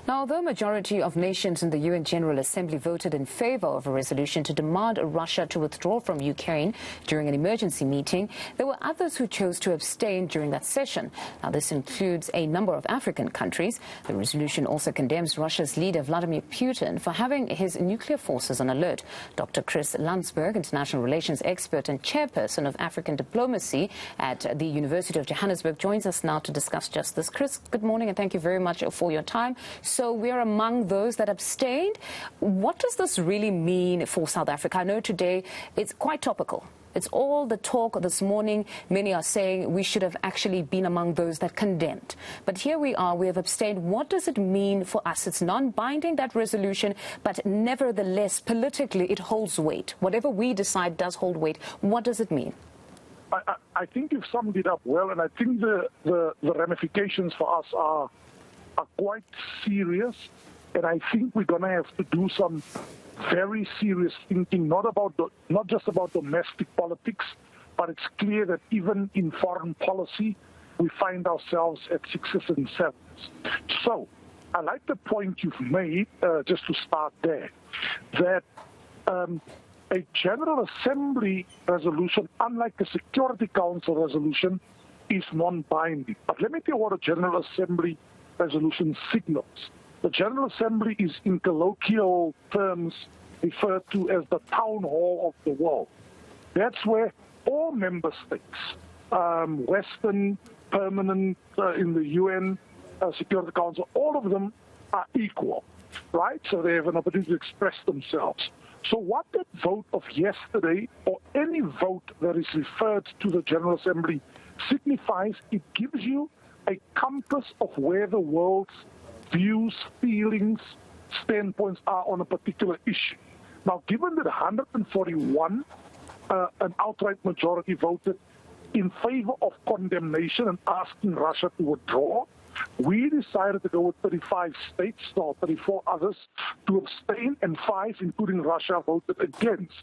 Now, the majority of nations in the UN General Assembly voted in favor of a resolution to demand Russia to withdraw from Ukraine during an emergency meeting, there were others who chose to abstain during that session. Now, this includes a number of African countries. The resolution also condemns Russia's leader, Vladimir Putin, for having his nuclear forces on alert. Dr. Landsberg, international relations expert and chairperson of African Diplomacy at the University of Johannesburg, joins us now to discuss just this. Chris, good morning and thank you very much for your time. So we are among those that abstained. What does this really mean for South Africa? I know today it's quite topical. It's all the talk this morning. Many are saying we should have actually been among those that condemned. But here we are, we have abstained. What does it mean for us? It's non-binding, that resolution, but nevertheless, politically, it holds weight. Whatever we decide does hold weight. What does it mean? I think you've summed it up well, and I think the ramifications for us are quite serious, and I think we're going to have to do some very serious thinking, not just about domestic politics, but it's clear that even in foreign policy, we find ourselves at sixes and sevens. So I like the point you've made, just to start there, that a General Assembly resolution, unlike a Security Council resolution, is non-binding. But let me tell you what a General Assembly resolution signals. The General Assembly is, in colloquial terms, referred to as the town hall of the world. That's where all member states, Western, permanent in the UN, Security Council, all of them are equal, right? So they have an opportunity to express themselves. So what that vote of yesterday, or any vote that is referred to the General Assembly, signifies, it gives you a compass of where the world's views, feelings, standpoints are on a particular issue. Now, given that 141, an outright majority voted in favor of condemnation and asking Russia to withdraw, we decided to go with 35 states, or 34 others, to abstain, and 5, including Russia, voted against.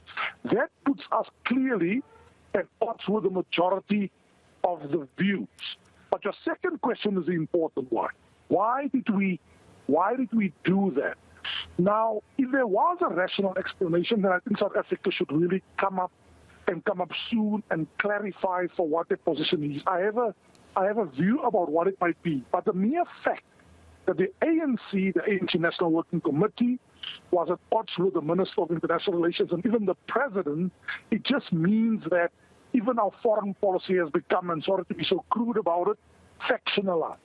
That puts us clearly at odds with the majority of the views. But your second question is the important one. Why did we do that? Now, if there was a rational explanation, then I think South Africa should really come up soon and clarify for what their position is. I have a view about what it might be, but the mere fact that the ANC National Working Committee, was at odds with the Minister of International Relations and even the President, it just means that even our foreign policy has become, and sorry to be so crude about it, factionalized.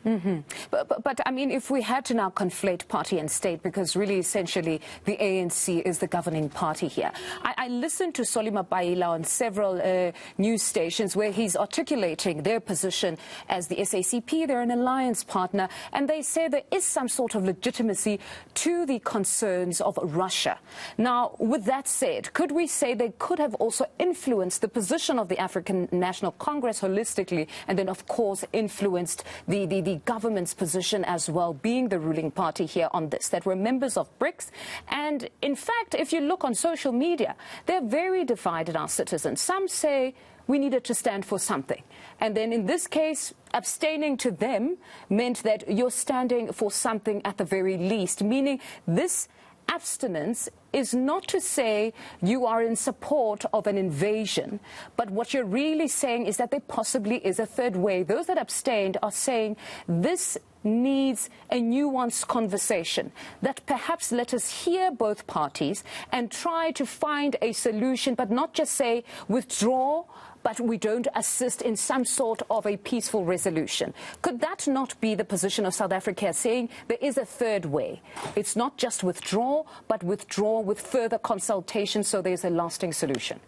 Mm-hmm. But I mean, if we had to now conflate party and state, because really essentially the ANC is the governing party here. I listened to Solima Baila on several news stations where he's articulating their position as the SACP. They're an alliance partner, and they say there is some sort of legitimacy to the concerns of Russia. Now, with that said, could we say they could have also influenced the position of the African National Congress holistically, and then, of course, influenced the government's position as well, being the ruling party here on this, that we're members of BRICS. And in fact, if you look on social media, they're very divided, our citizens. Some say we needed to stand for something. And then in this case, abstaining to them meant that you're standing for something at the very least, meaning this abstinence is not to say you are in support of an invasion, but what you're really saying is that there possibly is a third way. Those that abstained are saying this needs a nuanced conversation, that perhaps let us hear both parties and try to find a solution, but not just say withdraw, but we don't assist in some sort of a peaceful resolution. Could that not be the position of South Africa, saying there is a third way? It's not just withdraw, but withdraw with further consultation so there's a lasting solution.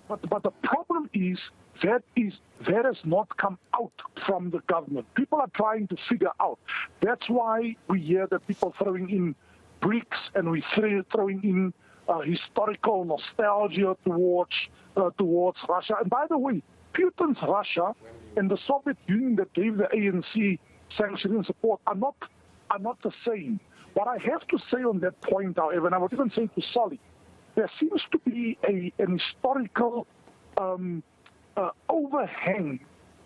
But the problem is that has not come out from the government. People are trying to figure out. That's why we hear that people throwing in BRICS, and we throwing in historical nostalgia towards Russia. And by the way, Putin's Russia and the Soviet Union that gave the ANC sanctioning support are not the same. What I have to say on that point, however, and I would even say to Solly, there seems to be an historical overhang,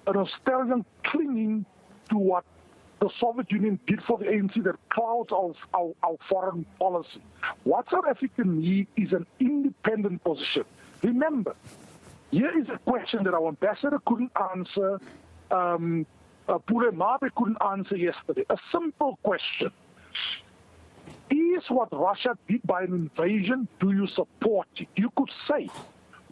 a nostalgia clinging to what the Soviet Union did for the ANC that clouds our foreign policy. What South Africa needs is an independent position. Remember, here is a question that our ambassador couldn't answer, Pule Mabe couldn't answer yesterday. A simple question. Is what Russia did by an invasion, do you support it? You could say,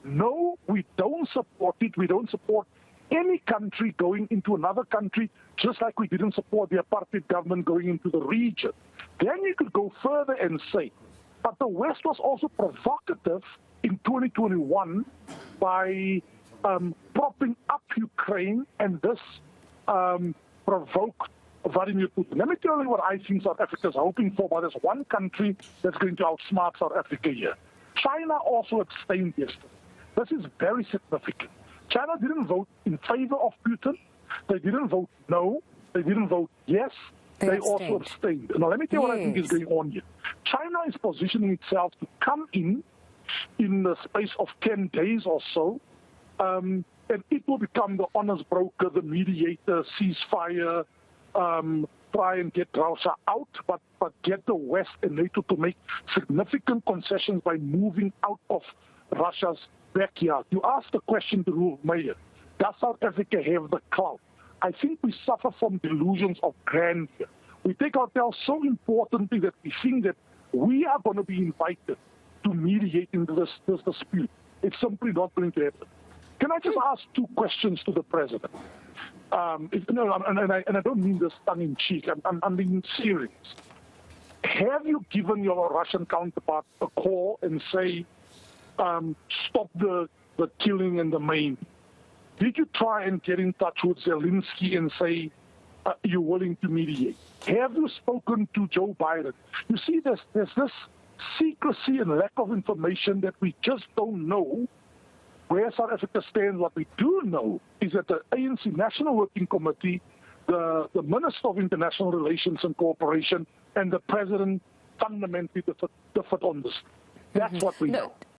no, we don't support it. We don't support any country going into another country, just like we didn't support the apartheid government going into the region. Then you could go further and say, but the West was also provocative in 2021 by propping up Ukraine, and this provoked Vladimir Putin. Let me tell you what I think South Africa is hoping for, but there's one country that's going to outsmart South Africa here. China also abstained yesterday. This is very significant. China didn't vote in favor of Putin. They didn't vote no. They didn't vote yes. They also abstained. Now, let me tell you what I think is going on here. China is positioning itself to come in the space of 10 days or so, and it will become the honors broker, the mediator, ceasefire, try and get Russia out, but get the West and NATO to make significant concessions by moving out of Russia's backyard. You asked the question to Ruth Meyer, does South Africa have the clout? I think we suffer from delusions of grandeur. We take ourselves so importantly that we think that we are going to be invited to mediate in this dispute. It's simply not going to happen. Can I just ask two questions to the president? And I don't mean this tongue-in-cheek. I'm being serious. Have you given your Russian counterpart a call and say, stop the killing and the maiming? Did you try and get in touch with Zelensky and say, you're willing to mediate? Have you spoken to Joe Biden? You see, there's this secrecy and lack of information that we just don't know where South Africa stands. What we do know is that the ANC National Working Committee, the Minister of International Relations and Cooperation, and the President fundamentally differed on this. That's what we know.